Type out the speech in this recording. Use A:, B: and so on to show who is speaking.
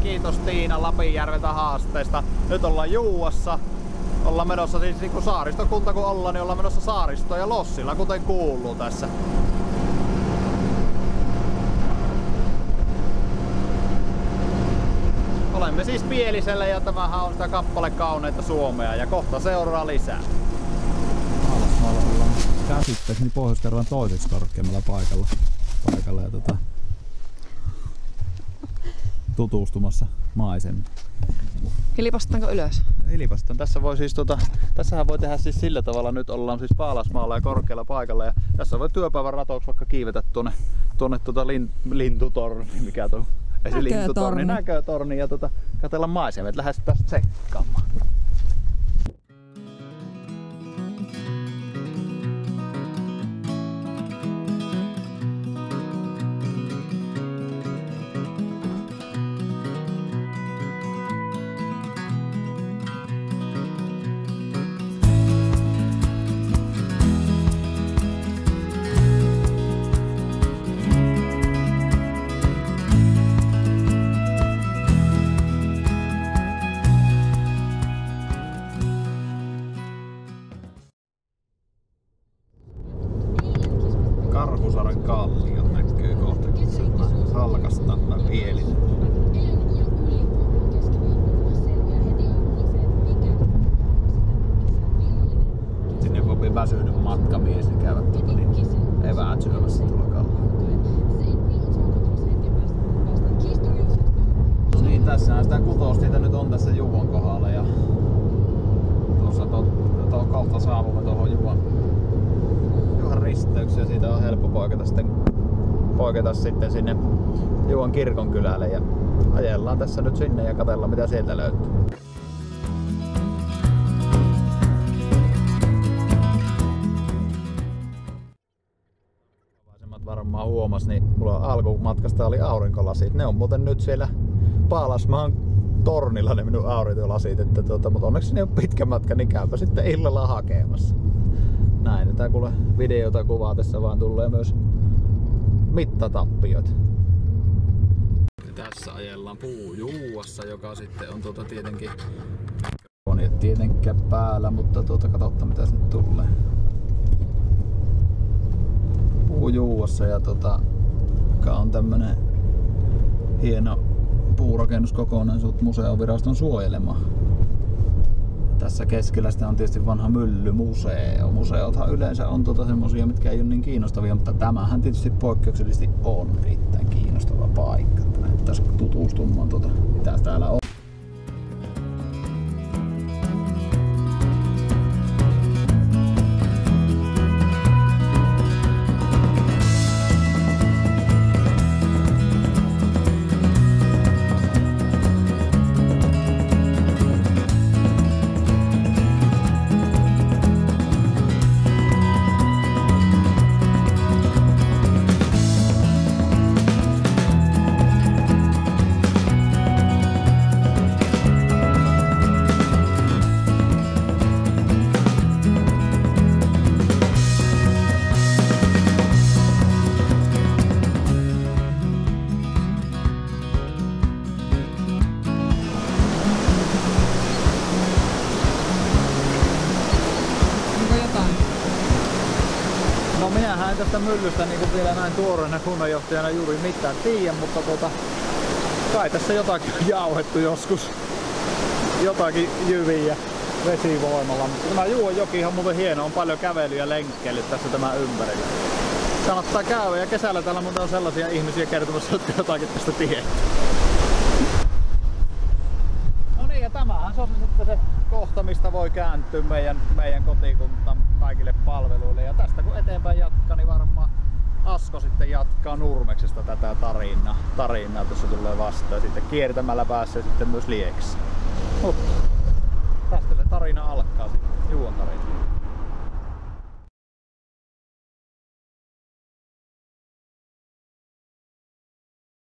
A: kiitos Tiina Lapinjärveltä haasteesta. Nyt ollaan Juuassa. Ollaan menossa siis niin kuin saaristokunta kun ollaan, niin ollaan menossa saaristoon ja lossilla, kuten kuuluu tässä. Olemme siis Pielisellä ja tämähän on sitä kappale Kauneita Suomea ja kohta seuraa lisää.
B: Paalasmaalla ollaan käsittääkseni Pohjois-Karjalan toiseksi korkeammalla paikalla ja tutustumassa maisemiin.
C: Hilpastaanko ylös?
A: Hilpastan. Tässä voi siis tässähän voi tehdä siis sillä tavalla, nyt ollaan siis Paalasmaalla ja korkealla paikalla ja tässä voi työpäivän ratoksi vaikka kiivetä tuonne lintutorni, mikä tuo? Ei se lintutorni, näkötorni ja katsella maisemia, että lähdetään tästä tsekkaamaan. Karhusaaren kallio näkyy kohta, kun se halkastaa tämän Pielisen. Sinne voi väsynyt matkamies ja käydä eväät syömässä tuolla kalliolla. No niin, tässähän sitä kutostietä nyt on tässä Juuan kohdalla ja tuossa tuon kautta saavumme tuohon Juuan risteyksiä, siitä on helppo poiketa sitten sinne Juuan kirkonkylälle ja ajellaan tässä nyt sinne ja katsellaan mitä sieltä löytyy. Varmaan huomas, niin mulla alkumatkasta oli aurinkolasit. Ne on muuten nyt siellä Paalasmaan tornilla ne minun aurinkolasit, mutta onneksi ne on pitkä matka, niin käypä sitten illalla hakemassa. Näin, tää kuule videota kuvaa tässä vaan tulee myös mittatappiot. Tässä ajellaan Puujuuassa, joka sitten on tietenkin on ei tietenkään päällä, mutta katsotaan mitä nyt tulee. Puujuuassa ja joka on tämmönen hieno puurakennuskokonaisuus museoviraston suojelema. Tässä keskellä sitä on tietysti vanha myllymuseo. Museothan yleensä on semmosia, mitkä ei ole niin kiinnostavia, mutta tämähän tietysti poikkeuksellisesti on erittäin kiinnostava paikka. Lähdettäisiin tutustumaan mitä täällä on. No minähän en tästä myllystä niin vielä näin tuoreena kunnanjohtajana juuri mitään tiedä, mutta kai tässä jotakin on jauhettu joskus. Jotakin jyviä vesivoimalla. Mutta tämä Juuanjoki on muuten hieno, on paljon kävely- ja lenkkeilyt tässä tämän ympärillä. Kannattaa käydä ja kesällä täällä muuten on sellaisia ihmisiä kertomassa, jotka jotakin tästä tietää. No niin, ja tämähän se on sitten se kohta, mistä voi kääntyä meidän kotikuntaan kaikille palveluille. Ja tästä kun eteenpäin jatkaa, niin varmaan Asko sitten jatkaa Nurmeksesta tätä tarinaa tuossa tulee vastaan. Sitten kiertämällä pääsee sitten myös Lieksaan. Mutta tästä se tarina alkaa sitten, Juuan tarina.